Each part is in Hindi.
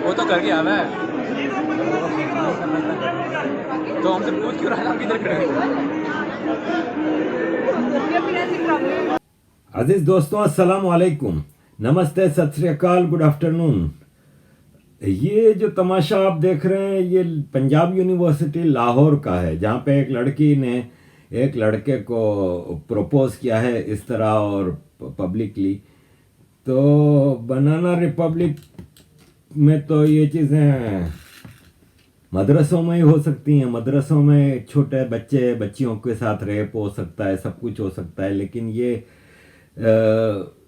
वो तो कर गया मैं तो हमसे पूछ क्यों रहा है इधर खड़े अजीज दोस्तों अस्सलाम वालेकुम, नमस्ते, सत श्री अकाल, गुड आफ्टरनून। ये जो तमाशा आप देख रहे हैं ये पंजाब यूनिवर्सिटी लाहौर का है, जहाँ पे एक लड़की ने एक लड़के को प्रपोज किया है इस तरह और पब्लिकली। तो बनाना रिपब्लिक में तो ये चीज़ें मदरसों में ही हो सकती हैं। मदरसों में छोटे बच्चे बच्चियों के साथ रेप हो सकता है, सब कुछ हो सकता है, लेकिन ये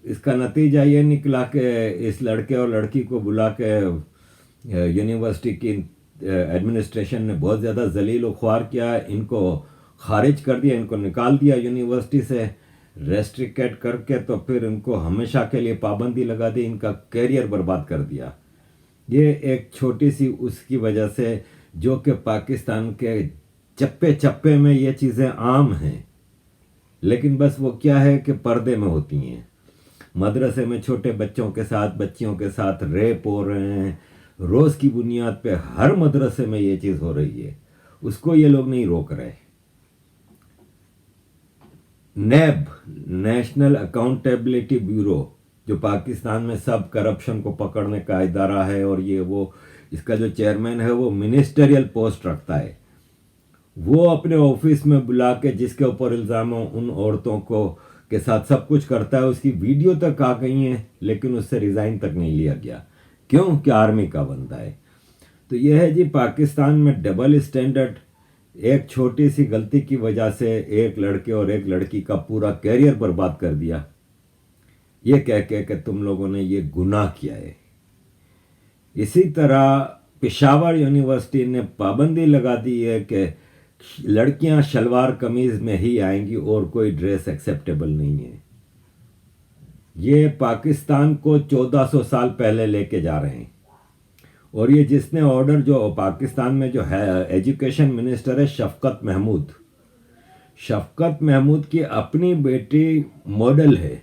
इसका नतीजा ये निकला कि इस लड़के और लड़की को बुला के यूनिवर्सिटी की एडमिनिस्ट्रेशन ने बहुत ज़्यादा जलील व ख्वार किया, इनको खारिज कर दिया, इनको निकाल दिया यूनिवर्सिटी से रेस्ट्रिक्ट करके। तो फिर इनको हमेशा के लिए पाबंदी लगा दी, इनका कैरियर बर्बाद कर दिया। ये एक छोटी सी उसकी वजह से, जो कि पाकिस्तान के चप्पे चप्पे में ये चीज़ें आम हैं, लेकिन बस वो क्या है कि पर्दे में होती हैं। मदरसे में छोटे बच्चों के साथ बच्चियों के साथ रेप हो रहे हैं, रोज़ की बुनियाद पे हर मदरसे में ये चीज़ हो रही है, उसको ये लोग नहीं रोक रहे। नैब, नेशनल अकाउंटेबिलिटी ब्यूरो, जो पाकिस्तान में सब करप्शन को पकड़ने का इदारा है, और ये वो इसका जो चेयरमैन है वो मिनिस्टरियल पोस्ट रखता है, वो अपने ऑफिस में बुला के जिसके ऊपर इल्ज़ाम हो उन औरतों को के साथ सब कुछ करता है। उसकी वीडियो तक आ गई है, लेकिन उससे रिज़ाइन तक नहीं लिया गया। क्यों? कि आर्मी का बंदा है। तो यह है जी पाकिस्तान में डबल स्टैंडर्ड। एक छोटी सी गलती की वजह से एक लड़के और एक लड़की का पूरा कैरियर बर्बाद कर दिया, ये कह के तुम लोगों ने ये गुनाह किया है। इसी तरह पेशावर यूनिवर्सिटी ने पाबंदी लगा दी है कि लड़कियां शलवार कमीज में ही आएंगी और कोई ड्रेस एक्सेप्टेबल नहीं है। ये पाकिस्तान को 1400 साल पहले लेके जा रहे हैं। और ये जिसने ऑर्डर, जो पाकिस्तान में जो है एजुकेशन मिनिस्टर है शफकत महमूद की अपनी बेटी मॉडल है,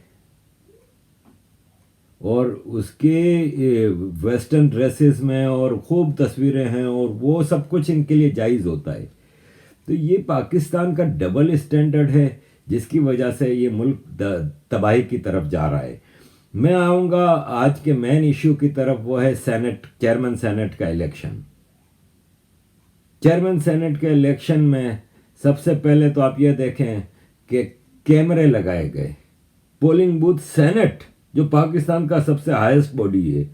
और उसके वेस्टर्न ड्रेसेस में और खूब तस्वीरें हैं, और वो सब कुछ इनके लिए जायज़ होता है। तो ये पाकिस्तान का डबल स्टैंडर्ड है, जिसकी वजह से ये मुल्क तबाही की तरफ जा रहा है। मैं आऊँगा आज के मेन इशू की तरफ, वो है सेनेट, चेयरमैन सेनेट का इलेक्शन। चेयरमैन सेनेट के इलेक्शन में सबसे पहले तो आप ये देखें कि कैमरे लगाए गए। पोलिंग बूथ, सेनेट जो पाकिस्तान का सबसे हाईएस्ट बॉडी है,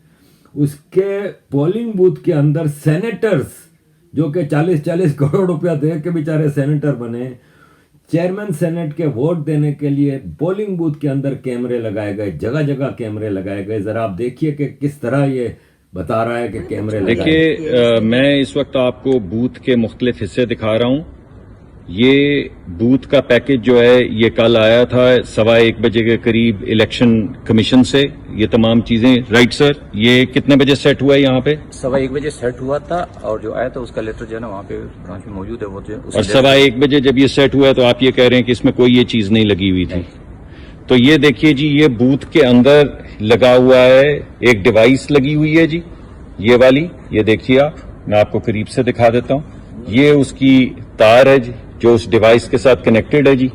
उसके पोलिंग बूथ के अंदर सेनेटर्स जो कि 40-40 करोड़ रुपया दे के बेचारे सेनेटर बने, चेयरमैन सेनेट के वोट देने के लिए पोलिंग बूथ के अंदर कैमरे लगाए गए, जगह जगह कैमरे लगाए गए। जरा आप देखिए कि किस तरह ये बता रहा है कि कैमरे लगाए। देखिए, मैं इस वक्त आपको बूथ के मुख्तलिफ हिस्से दिखा रहा हूं। ये बूथ का पैकेज जो है ये कल आया था 1:15 बजे के करीब इलेक्शन कमीशन से, ये तमाम चीजें। राइट सर, ये कितने बजे सेट हुआ है यहाँ पे? 1:15 बजे सेट हुआ था, और जो आया था उसका लेटर जो है ना वहाँ पे मौजूद है, वो जो और 1:15 बजे जब ये सेट हुआ है तो आप ये कह रहे हैं कि इसमें कोई ये चीज नहीं लगी हुई थी। तो ये देखिए जी, ये बूथ के अंदर लगा हुआ है, एक डिवाइस लगी हुई है जी, ये वाली, ये देखिए आप, मैं आपको करीब से दिखा देता हूँ। ये उसकी तार है जी, जो उस डिवाइस के साथ कनेक्टेड है जी।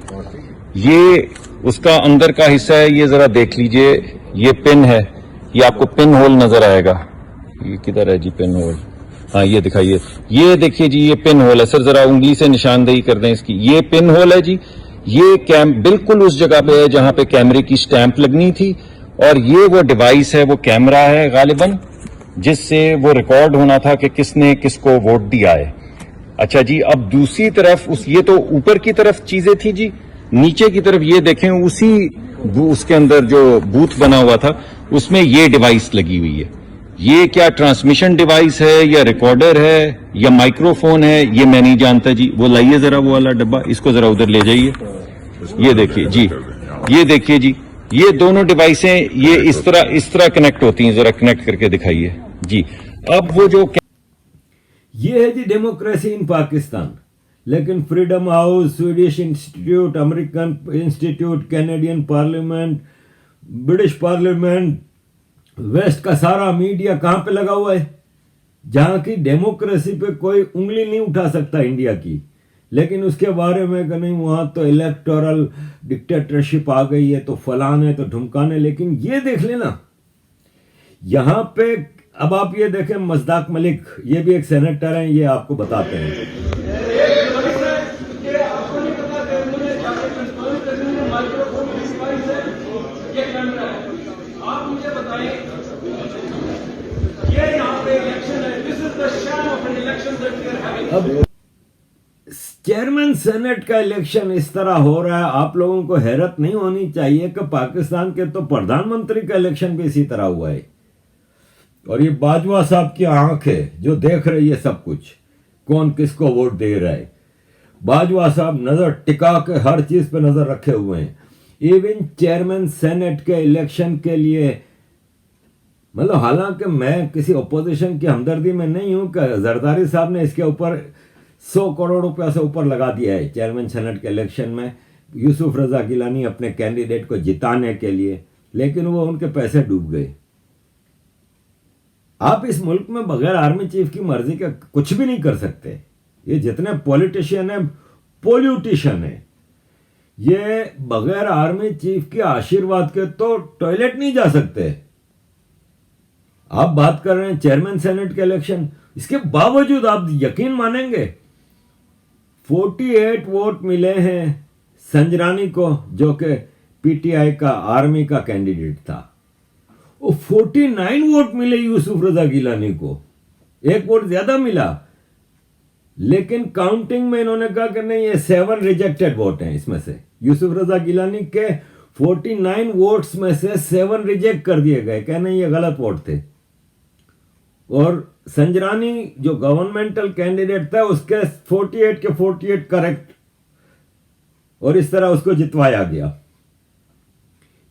ये उसका अंदर का हिस्सा है, ये जरा देख लीजिए, ये पिन है, ये आपको पिन होल नजर आएगा। ये किधर है जी पिन होल? हाँ, ये दिखाइए, ये देखिए जी, ये पिन होल है। सर जरा उंगली से निशानदेही कर दें इसकी, ये पिन होल है जी। ये बिल्कुल उस जगह पे है जहां पे कैमरे की स्टैंप लगनी थी, और ये वो डिवाइस है, वो कैमरा है गालिबन, जिससे वो रिकॉर्ड होना था कि किसने किसको वोट दिया है। अच्छा जी, अब दूसरी तरफ ये तो ऊपर की तरफ चीजें थी जी, नीचे की तरफ ये देखें, उसके अंदर जो बूथ बना हुआ था उसमें ये डिवाइस लगी हुई है। ये क्या ट्रांसमिशन डिवाइस है या रिकॉर्डर है या माइक्रोफोन है, ये मैं नहीं जानता जी। वो लाइए जरा वो वाला डब्बा, इसको जरा उधर ले जाइए। ये देखिए जी, ये देखिए जी, ये दोनों डिवाइसें ये इस तरह कनेक्ट होती हैं। जरा कनेक्ट करके दिखाइए जी। अब वो जो ये है जी डेमोक्रेसी इन पाकिस्तान। लेकिन freedom house, Swedish institute, American institute, Canadian parliament, British parliament, west का सारा मीडिया कहां पे लगा हुआ है? जहां की डेमोक्रेसी पे कोई उंगली नहीं उठा सकता इंडिया की, लेकिन उसके बारे में कि नहीं वहां तो इलेक्टोरल डिक्टेटरशिप आ गई है, तो फलान है, तो ढुमकान है। लेकिन ये देख लेना यहां पे, अब आप ये देखें, मसदाक मलिक, ये भी एक सेनेटर हैं, ये आपको बताते हैं। आप मुझे बताएं, ये यहाँ पे इलेक्शन है, this is the shame of an election that we are having. अब चेयरमैन सेनेट का इलेक्शन इस तरह हो रहा है, आप लोगों को हैरत नहीं होनी चाहिए कि पाकिस्तान के तो प्रधानमंत्री का इलेक्शन भी इसी तरह हुआ है। और ये बाजवा साहब की आंख है जो देख रही है सब कुछ, कौन किसको वोट दे रहा है। बाजवा साहब नजर टिका के हर चीज पे नजर रखे हुए हैं। इवन चेयरमैन सेनेट के इलेक्शन के लिए, मतलब हालांकि मैं किसी ओपोजिशन की हमदर्दी में नहीं हूं कि जरदारी साहब ने इसके ऊपर 100 करोड़ रुपया से ऊपर लगा दिया है चेयरमैन सेनेट के इलेक्शन में यूसुफ रजा गिलानी अपने कैंडिडेट को जिताने के लिए, लेकिन वो उनके पैसे डूब गए। आप इस मुल्क में बगैर आर्मी चीफ की मर्जी के कुछ भी नहीं कर सकते। ये जितने पॉलिटिशियन है, पॉल्यूटिशियन है, ये बगैर आर्मी चीफ के आशीर्वाद के तो टॉयलेट नहीं जा सकते। आप बात कर रहे हैं चेयरमैन सेनेट के इलेक्शन, इसके बावजूद आप यकीन मानेंगे 48 वोट मिले हैं संजरानी को, जो कि पीटीआई का आर्मी का कैंडिडेट था। वो 49 वोट मिले यूसुफ रजा गिलानी को, एक वोट ज्यादा मिला। लेकिन काउंटिंग में इन्होंने कहा कि नहीं, ये 7 रिजेक्टेड वोट हैं। इसमें से यूसुफ रजा गिलानी के 49 वोट्स में से 7 रिजेक्ट कर दिए गए, कहना ये गलत वोट थे। और संजरानी जो गवर्नमेंटल कैंडिडेट था, उसके 48 के 48 करेक्ट, और इस तरह उसको जितवाया गया।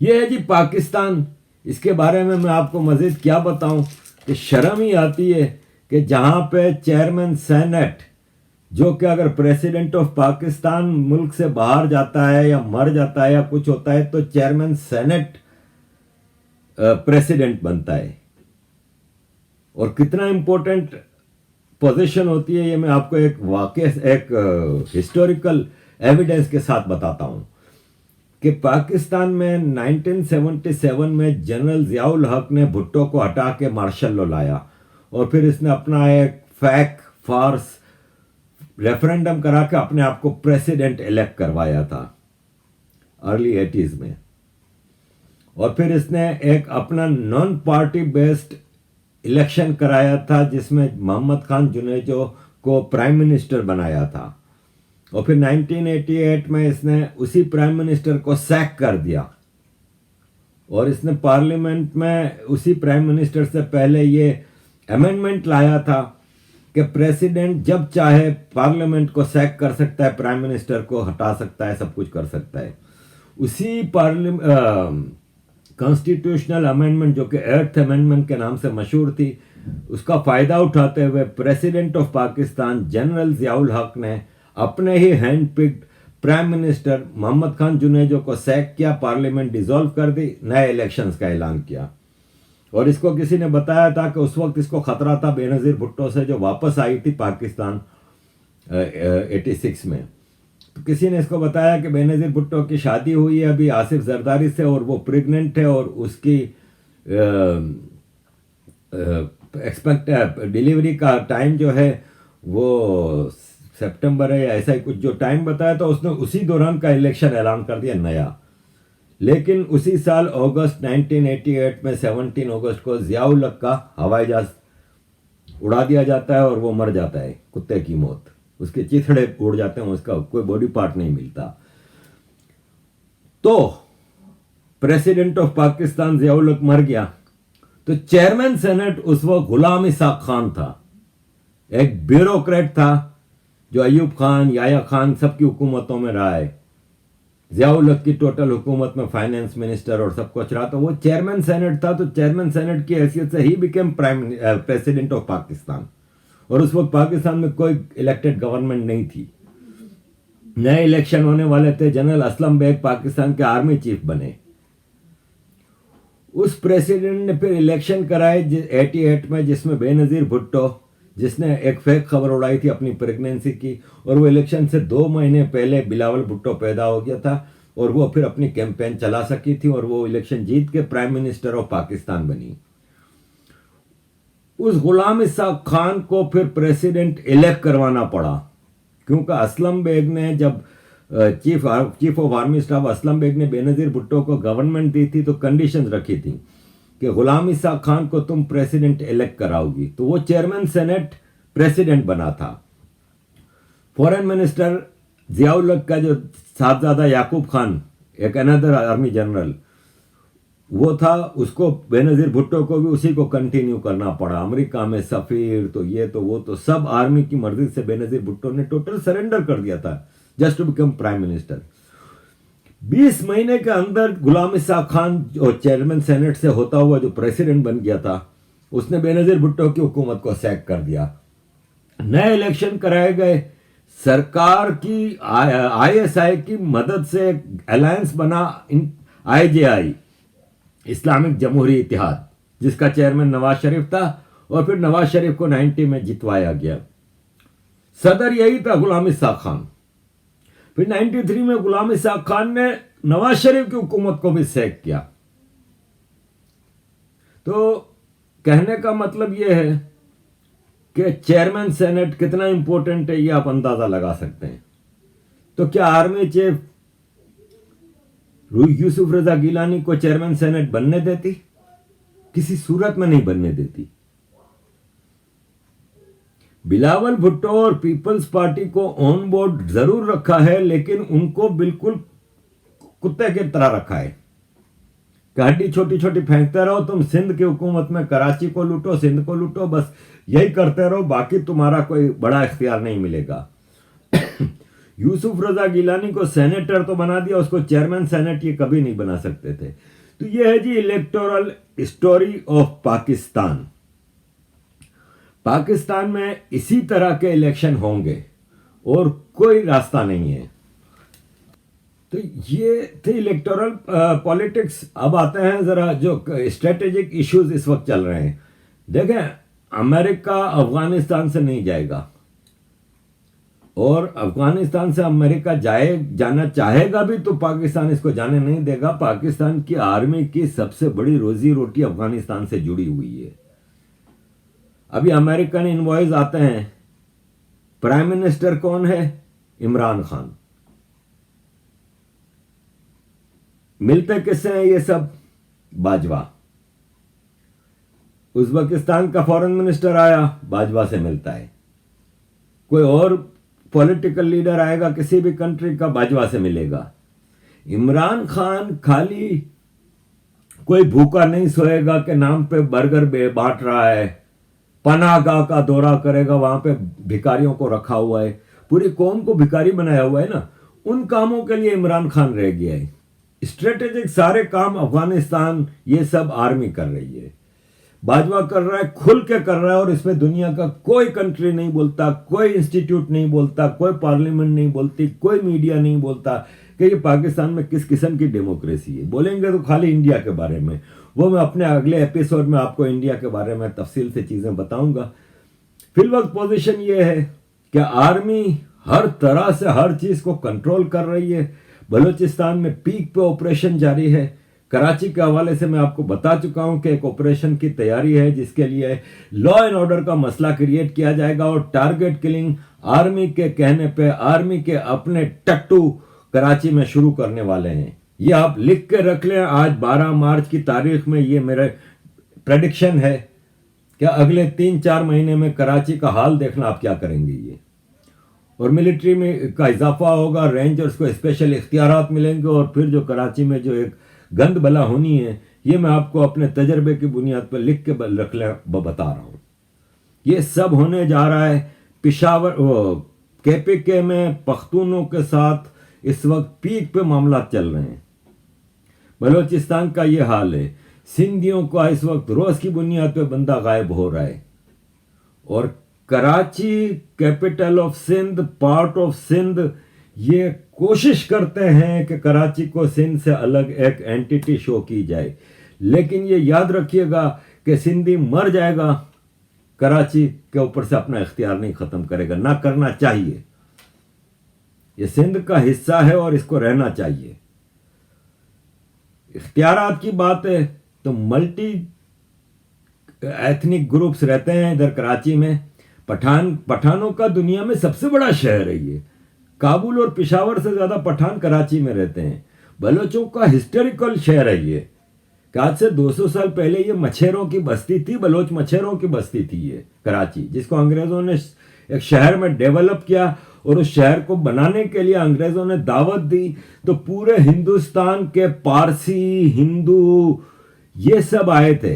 यह है जी पाकिस्तान। इसके बारे में मैं आपको मजीद क्या बताऊं कि शर्म ही आती है कि जहां पे चेयरमैन सेनेट, जो कि अगर प्रेसिडेंट ऑफ पाकिस्तान मुल्क से बाहर जाता है या मर जाता है या कुछ होता है, तो चेयरमैन सेनेट प्रेसिडेंट बनता है। और कितना इंपॉर्टेंट पोजीशन होती है, ये मैं आपको एक हिस्टोरिकल एविडेंस के साथ बताता हूं कि पाकिस्तान में 1977 में जनरल जियाउल हक ने भुट्टो को हटा के मार्शल लॉ लाया, और फिर इसने अपना एक फैक फार्स रेफरेंडम करा के अपने आप को प्रेसिडेंट इलेक्ट करवाया था अर्ली 80s में। और फिर इसने एक अपना नॉन पार्टी बेस्ड इलेक्शन कराया था, जिसमें मोहम्मद खान जुनेजो को प्राइम मिनिस्टर बनाया था। और फिर 1988 में इसने उसी प्राइम मिनिस्टर को सैक कर दिया, और इसने पार्लियामेंट में उसी प्राइम मिनिस्टर से पहले ये अमेंडमेंट लाया था कि प्रेसिडेंट जब चाहे पार्लियामेंट को सैक कर सकता है, प्राइम मिनिस्टर को हटा सकता है, सब कुछ कर सकता है। उसी कॉन्स्टिट्यूशनल अमेंडमेंट, जो कि 8th अमेंडमेंट के नाम से मशहूर थी, उसका फायदा उठाते हुए president of Pakistan general Ziaul Haq ने अपने ही hand picked prime minister Mohammad Khan Junejo को सैक किया, पार्लियामेंट डिसॉल्व कर दी, नए इलेक्शंस का ऐलान किया। और इसको किसी ने बताया था कि उस वक्त इसको खतरा था बेनजीर भुट्टो से, जो वापस आई थी पाकिस्तान 86 में। तो किसी ने इसको बताया कि बेनजीर भुट्टो की शादी हुई है अभी आसिफ जरदारी से, और वो प्रेग्नेंट है, और उसकी एक्सपेक्ट डिलीवरी का टाइम जो है वो सितंबर है या ऐसा ही कुछ जो टाइम बताया था। उसने उसी दौरान का इलेक्शन ऐलान कर दिया नया। लेकिन उसी साल अगस्त 1988 में 17 अगस्त को जियाउल हक का हवाई जहाज उड़ा दिया जाता है, और वो मर जाता है कुत्ते की मौत, उसके चिथड़े उड़ जाते हैं, उसका कोई बॉडी पार्ट नहीं मिलता। तो प्रेसिडेंट ऑफ पाकिस्तान जियाउल हक मर गया, तो चेयरमैन सेनेट उस वक्त गुलाम इसाक खान था, एक ब्यूरोक्रेट था जो अयूब खान, याया खान सबकी हुकूमतों में रहा है। जियाउल हक की टोटल हुकूमत में फाइनेंस मिनिस्टर और सब कुछ रहा, तो वो चेयरमैन सेनेट था। तो चेयरमैन सेनेट की हैसियत से he became president of Pakistan. और उस वक्त पाकिस्तान में कोई इलेक्टेड गवर्नमेंट नहीं थी, नए इलेक्शन होने वाले थे। जनरल असलम बेग पाकिस्तान के आर्मी चीफ बने, उस प्रेसिडेंट ने फिर इलेक्शन कराए 88 में, जिसमें बेनजीर भुट्टो, जिसने एक फेक खबर उड़ाई थी अपनी प्रेगनेंसी की, और वो इलेक्शन से 2 महीने पहले बिलावल भुट्टो पैदा हो गया था और वो फिर अपनी कैंपेन चला सकी थी और वो इलेक्शन जीत के प्राइम मिनिस्टर ऑफ पाकिस्तान बनी। उस गुलाम इसाक खान को फिर प्रेसिडेंट इलेक्ट करवाना पड़ा, क्योंकि असलम बेग ने जब chief of army staff Aslam Beg ने बेनजीर भुट्टो को गवर्नमेंट दी थी तो कंडीशंस रखी थी कि गुलाम इसाक खान को तुम प्रेसिडेंट इलेक्ट कराओगी, तो वो चेयरमैन सेनेट प्रेसिडेंट बना था। फॉरेन मिनिस्टर जियाउल हक का जो साहबजादा याकूब खान, एक अनदर आर्मी जनरल, वो था, उसको बेनजीर भुट्टो को भी उसी को कंटिन्यू करना पड़ा। अमेरिका में सफीर तो ये तो वो तो सब आर्मी की मर्जी से बेनजीर भुट्टो ने टोटल सरेंडर कर दिया था just to become prime minister. 20 महीने के अंदर गुलाम इसाक खान जो चेयरमैन सेनेट से होता हुआ जो प्रेसिडेंट बन गया था, उसने बेनजीर भुट्टो की हुकूमत को सैक कर दिया। नए इलेक्शन कराए गए, सरकार की आईएसआई की मदद से अलायंस बना आईजेआई, इस्लामिक जमहूरी इतिहाद, जिसका चेयरमैन नवाज शरीफ था और फिर नवाज शरीफ को 90 में जितवाया गया। सदर यही था गुलाम इसाक खान। फिर 93 में गुलाम इसाक खान ने नवाज शरीफ की हुकूमत को भी सैक किया। तो कहने का मतलब यह है कि चेयरमैन सेनेट कितना इंपॉर्टेंट है, यह आप अंदाजा लगा सकते हैं। तो क्या आर्मी चीफ यूसुफ रजा गिलानी को चेयरमैन सेनेट बनने देती? किसी सूरत में नहीं बनने देती। बिलावल भुट्टो और पीपल्स पार्टी को ऑन बोर्ड जरूर रखा है, लेकिन उनको बिल्कुल कुत्ते की तरह रखा है। हड्डी छोटी छोटी फेंकते रहो, तुम सिंध की हुकूमत में कराची को लूटो, सिंध को लूटो, बस यही करते रहो, बाकी तुम्हारा कोई बड़ा इख्तियार नहीं मिलेगा। यूसुफ रजा गिलानी को सेनेटर तो बना दिया, उसको चेयरमैन सेनेट ये कभी नहीं बना सकते थे। तो ये है जी electoral story of Pakistan. Pakistan में इसी तरह के इलेक्शन होंगे और कोई रास्ता नहीं है। तो ये थे इलेक्टोरल पॉलिटिक्स। अब आते हैं जरा जो स्ट्रेटेजिक इश्यूज इस वक्त चल रहे हैं। देखें, अमेरिका अफगानिस्तान से नहीं जाएगा और अफगानिस्तान से अमेरिका जाना चाहेगा भी तो पाकिस्तान इसको जाने नहीं देगा। पाकिस्तान की आर्मी की सबसे बड़ी रोजी रोटी अफगानिस्तान से जुड़ी हुई है। अभी अमेरिकन इनवॉइस आते हैं, प्राइम मिनिस्टर कौन है? इमरान खान। मिलते किससे हैं ये सब? बाजवा। उज्बेकिस्तान का फॉरेन मिनिस्टर आया, बाजवा से मिलता है। कोई और पॉलिटिकल लीडर आएगा किसी भी कंट्री का, बाजवा से मिलेगा। इमरान खान खाली कोई भूखा नहीं सोएगा के नाम पे बर्गर बांट रहा है, पनाहगाह का दौरा करेगा, वहां पे भिखारियों को रखा हुआ है, पूरी कौम को भिखारी बनाया हुआ है ना। उन कामों के लिए इमरान खान रह गया है। स्ट्रेटेजिक सारे काम अफगानिस्तान ये सब आर्मी कर रही है, बाजवा कर रहा है, खुल के कर रहा है। और इसमें दुनिया का कोई कंट्री नहीं बोलता, कोई इंस्टीट्यूट नहीं बोलता, कोई पार्लियामेंट नहीं बोलती, कोई मीडिया नहीं बोलता कि ये पाकिस्तान में किस किस्म की डेमोक्रेसी है। बोलेंगे तो खाली इंडिया के बारे में, वो मैं अपने अगले एपिसोड में आपको इंडिया के बारे में तफसील से चीजें बताऊंगा। फिलवक्त पोजीशन ये है कि आर्मी हर तरह से हर चीज को कंट्रोल कर रही है। बलूचिस्तान में पीक पे ऑपरेशन जारी है। कराची के हवाले से मैं आपको बता चुका हूं कि एक ऑपरेशन की तैयारी है जिसके लिए लॉ एंड ऑर्डर का मसला क्रिएट किया जाएगा और टारगेट किलिंग आर्मी के कहने पे आर्मी के अपने टट्टू कराची में शुरू करने वाले हैं। ये आप लिख के रख लें। आज 12 मार्च की तारीख में ये मेरा प्रेडिक्शन है कि अगले 3-4 महीने में कराची का हाल देखना आप क्या करेंगे ये। और मिलिट्री में का इजाफा होगा, रेंजर्स को स्पेशल इख्तियारात मिलेंगे और फिर जो कराची में जो एक गंद बला होनी है, ये मैं आपको अपने तजर्बे की बुनियाद पर लिख के रख ले बता रहा हूं। ये सब होने जा रहा है पिशावर केपीके में पख्तूनों के साथ इस वक्त पीक पे मामला चल रहे हैं। बलूचिस्तान का ये हाल है। सिंधियों का इस वक्त रोज की बुनियाद पे बंदा गायब हो रहा है। और Karachi capital of Sindh, part of Sindh, ये कोशिश करते हैं कि कराची को सिंध से अलग एक एंटिटी शो की जाए, लेकिन ये याद रखिएगा कि सिंधी मर जाएगा, कराची के ऊपर से अपना इख्तियार नहीं खत्म करेगा, ना करना चाहिए। ये सिंध का हिस्सा है और इसको रहना चाहिए। इख्तियारात की बात है तो मल्टी एथनिक ग्रुप्स रहते हैं इधर कराची में। पठानों का दुनिया में सबसे बड़ा शहर है ये। काबुल और पेशावर से ज्यादा पठान कराची में रहते हैं। बलोचों का हिस्टोरिकल शहर है ये। आज से 200 साल पहले ये मछेरों की बस्ती थी, बलोच मछेरों की बस्ती थी ये कराची, जिसको अंग्रेजों ने एक शहर में डेवलप किया। और उस शहर को बनाने के लिए अंग्रेजों ने दावत दी तो पूरे हिंदुस्तान के पारसी, हिंदू, ये सब आए थे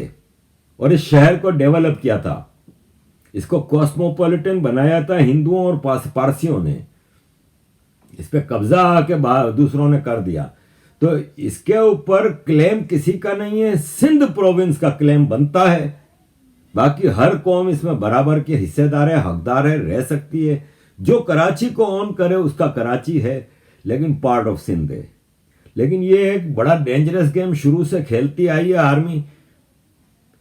और इस शहर को डेवलप किया था। इसको कॉस्मोपॉलिटन बनाया था हिंदुओं और पारसियों ने। इस पे कब्जा आके दूसरों ने कर दिया। तो इसके ऊपर क्लेम किसी का नहीं है, सिंध प्रोविंस का क्लेम बनता है। बाकी हर कौम इसमें बराबर के हिस्सेदार है, हकदार है, रह सकती है। जो कराची को ऑन करे उसका कराची है, लेकिन पार्ट ऑफ सिंध है। लेकिन ये एक बड़ा डेंजरस गेम शुरू से खेलती आई है आर्मी।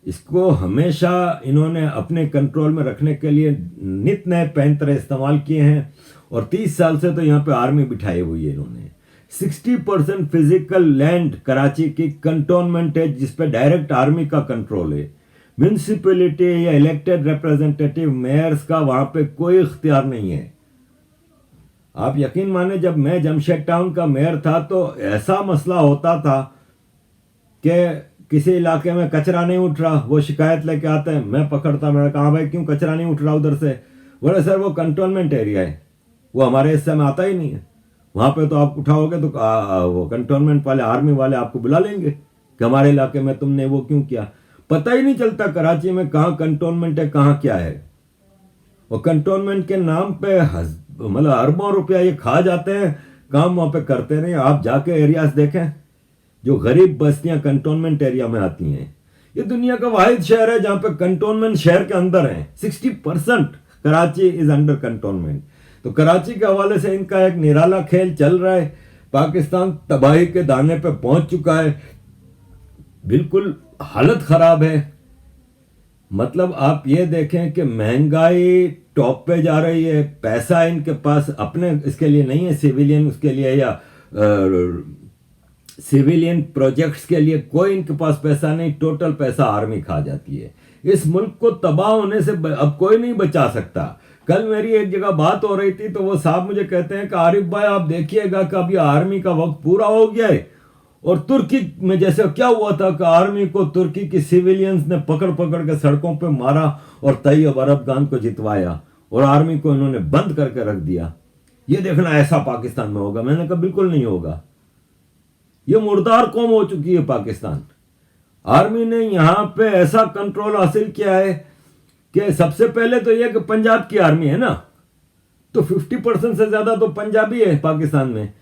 इसको हमेशा इन्होंने अपने कंट्रोल में रखने के लिए नित नए पैंतरे इस्तेमाल किए हैं और 30 साल से तो यहाँ पे आर्मी बिठाई हुई है इन्होंने। 60% फिजिकल लैंड कराची की कंटोनमेंट है जिसपे डायरेक्ट आर्मी का कंट्रोल है। म्यूनिसिपैलिटी या इलेक्टेड रिप्रेजेंटेटिव मेयर्स का वहां पे कोई इख्तियार नहीं है। आप यकीन माने जब मैं जमशेद टाउन का मेयर था तो ऐसा मसला होता था कि किसी इलाके में कचरा नहीं उठ रहा, वो शिकायत लेके आते हैं, मैं पकड़ता, मैंने कहा भाई क्यों कचरा नहीं उठ रहा उधर से? बोले सर वो कंटोनमेंट एरिया है, वो हमारे हिस्से में आता ही नहीं है। वहां पे तो आप उठाओगे तो वो कंटोनमेंट वाले, आर्मी वाले आपको बुला लेंगे कि हमारे इलाके में तुमने वो क्यों किया। पता ही नहीं चलता कराची में कहाँ कंटोनमेंट है, कहाँ क्या है। और कंटोनमेंट के नाम पे मतलब अरबों रुपया ये खा जाते हैं, काम वहां पे करते नहीं। आप जाके एरियाज देखें जो गरीब बस्तियां कंटोनमेंट एरिया में आती हैं। ये दुनिया का वाहिद शहर है जहां पे कंटोनमेंट शहर के अंदर है। 60% कराची इज अंडर कंटोनमेंट। तो कराची के हवाले से इनका एक निराला खेल चल रहा है। पाकिस्तान तबाही के दाने पे पहुंच चुका है, बिल्कुल हालत खराब है। मतलब आप ये देखें कि महंगाई टॉप पे जा रही है, पैसा इनके पास अपने इसके लिए नहीं है, सिविलियन उसके लिए या सिविलियन प्रोजेक्ट्स के लिए कोई इनके पास पैसा नहीं। टोटल पैसा आर्मी खा जाती है। इस मुल्क को तबाह होने से अब कोई नहीं बचा सकता। कल मेरी एक जगह बात हो रही थी तो वो साहब मुझे कहते हैं कि आरिफ भाई आप देखिएगा कि अभी आर्मी का वक्त पूरा हो गया है। और तुर्की में जैसे क्या हुआ था कि आर्मी को तुर्की की सिविलियंस ने पकड़ पकड़ के सड़कों पे मारा और तैयब अरबगान को जितवाया और आर्मी को इन्होंने बंद करके रख दिया। ये देखना ऐसा पाकिस्तान में होगा? मैंने कहा बिल्कुल नहीं होगा। ये मुर्दार कौम हो चुकी है पाकिस्तान। आर्मी ने यहां पे ऐसा कंट्रोल हासिल किया है कि सबसे पहले तो यह कि पंजाब की आर्मी है ना, तो 50% से ज्यादा तो पंजाबी है पाकिस्तान में।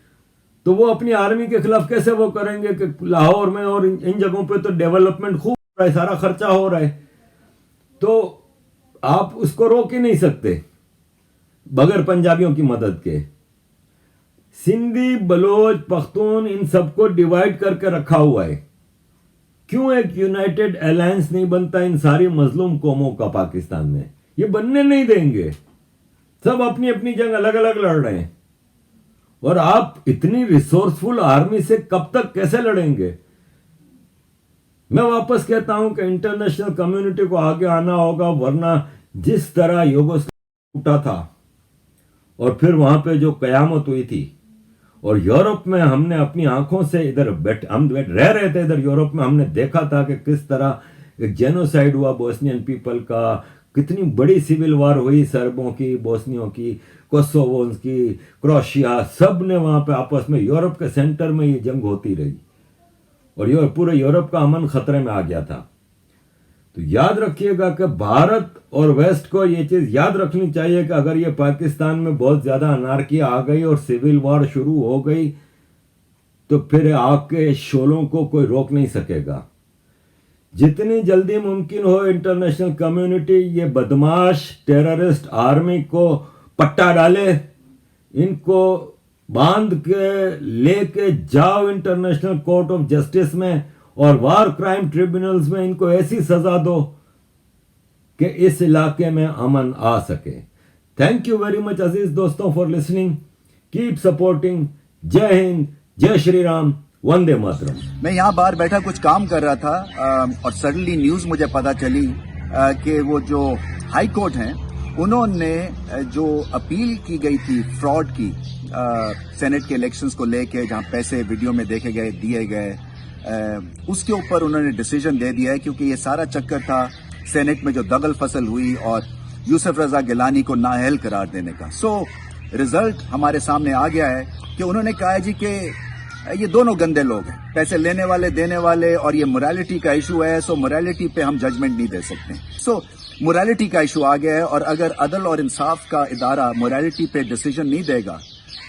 तो वो अपनी आर्मी के खिलाफ कैसे वो करेंगे कि लाहौर में और इन जगहों पे तो डेवलपमेंट खूब हो रहा है, सारा खर्चा हो रहा है, तो आप उसको रोक ही नहीं सकते बगैर पंजाबियों की मदद के। सिंधी, बलोच, पख्तून इन सबको डिवाइड करके रखा हुआ है। क्यों एक यूनाइटेड अलायंस नहीं बनता इन सारी मजलूम कौमों का पाकिस्तान में? ये बनने नहीं देंगे। सब अपनी अपनी जंग अलग अलग लड़ रहे हैं और आप इतनी रिसोर्सफुल आर्मी से कब तक कैसे लड़ेंगे? मैं वापस कहता हूं कि इंटरनेशनल कम्युनिटी को आगे आना होगा, वरना जिस तरह युगोस्लाविया टूटा था और फिर वहां पे जो कयामत हुई थी, और यूरोप में हमने अपनी आंखों से इधर हम रह रहे थे, इधर यूरोप में हमने देखा था कि किस तरह एक जेनोसाइड हुआ बोस्नियन पीपल का, कितनी बड़ी सिविल वार हुई सर्बों की, बोस्नियों की, कोसोवोन्स की, क्रोशिया, सब ने वहां पे आपस में यूरोप के सेंटर में ये जंग होती रही और पूरे यूरोप का अमन खतरे में आ गया था। तो याद रखिएगा कि भारत और वेस्ट को ये चीज याद रखनी चाहिए कि अगर ये पाकिस्तान में बहुत ज्यादा अनारकी आ गई और सिविल वॉर शुरू हो गई तो फिर आग के शोलों को कोई रोक नहीं सकेगा। जितनी जल्दी मुमकिन हो इंटरनेशनल कम्युनिटी ये बदमाश टेररिस्ट आर्मी को पट्टा डाले, इनको बांध के लेके जाओ इंटरनेशनल कोर्ट ऑफ जस्टिस में और वार क्राइम ट्रिब्यूनल्स में इनको ऐसी सजा दो कि इस इलाके में अमन आ सके। थैंक यू वेरी मच अजीज दोस्तों फॉर लिसनिंग, कीप सपोर्टिंग। जय हिंद, जय श्री राम, वंदे मातरम। मैं यहाँ बाहर बैठा कुछ काम कर रहा था और सडनली न्यूज मुझे पता चली कि वो जो हाई कोर्ट हैं उन्होंने जो अपील की गई थी फ्रॉड की सेनेट के इलेक्शंस को लेके, जहां पैसे वीडियो में देखे गए दिए गए, उसके ऊपर उन्होंने डिसीजन दे दिया है, क्योंकि ये सारा चक्कर था सेनेट में जो दगल फसल हुई और यूसुफ रजा गिलानी को नाअहल करार देने का। सो रिजल्ट हमारे सामने आ गया है कि उन्होंने कहा है जी कि ये दोनों गंदे लोग हैं, पैसे लेने वाले देने वाले, और ये मोरालिटी का इशू है, सो मोरालिटी पे हम जजमेंट नहीं दे सकते। सो मोरालिटी का इशू आ गया है, और अगर अदल और इंसाफ का इदारा मोरालिटी पे डिसीजन नहीं देगा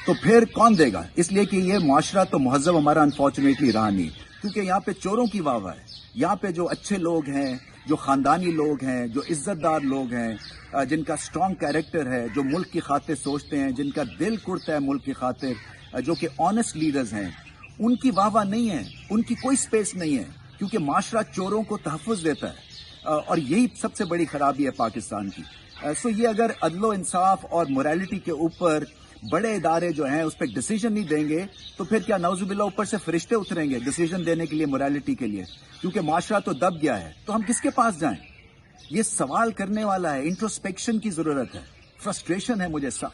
तो फिर कौन देगा? इसलिए कि ये मुआशरा तो मुहज्जब हमारा अनफॉर्चुनेटली रहा नहीं, क्योंकि यहाँ पे चोरों की वाह है। यहाँ पे जो अच्छे लोग हैं, जो खानदानी लोग हैं, जो इज्जतदार लोग हैं, जिनका स्ट्रांग कैरेक्टर है, जो मुल्क की खातिर सोचते हैं, जिनका दिल कुड़ता है मुल्क की खातिर, जो कि ऑनेस्ट लीडर्स हैं, उनकी वाह नहीं है, उनकी कोई स्पेस नहीं है, क्योंकि माशरा चोरों को तहफ़्फ़ुज़ देता है। और यही सबसे बड़ी खराबी है पाकिस्तान की। सो ये अगर अदलो इंसाफ और मोरालिटी के ऊपर बड़े इदारे जो हैं उस पर डिसीजन नहीं देंगे तो फिर क्या नौजुबिल्ला ऊपर से फरिश्ते उतरेंगे डिसीजन देने के लिए, मोरालिटी के लिए? क्योंकि माशरा तो दब गया है, तो हम किसके पास जाएं? ये सवाल करने वाला है, इंट्रोस्पेक्शन की जरूरत है, फ्रस्ट्रेशन है मुझे सब।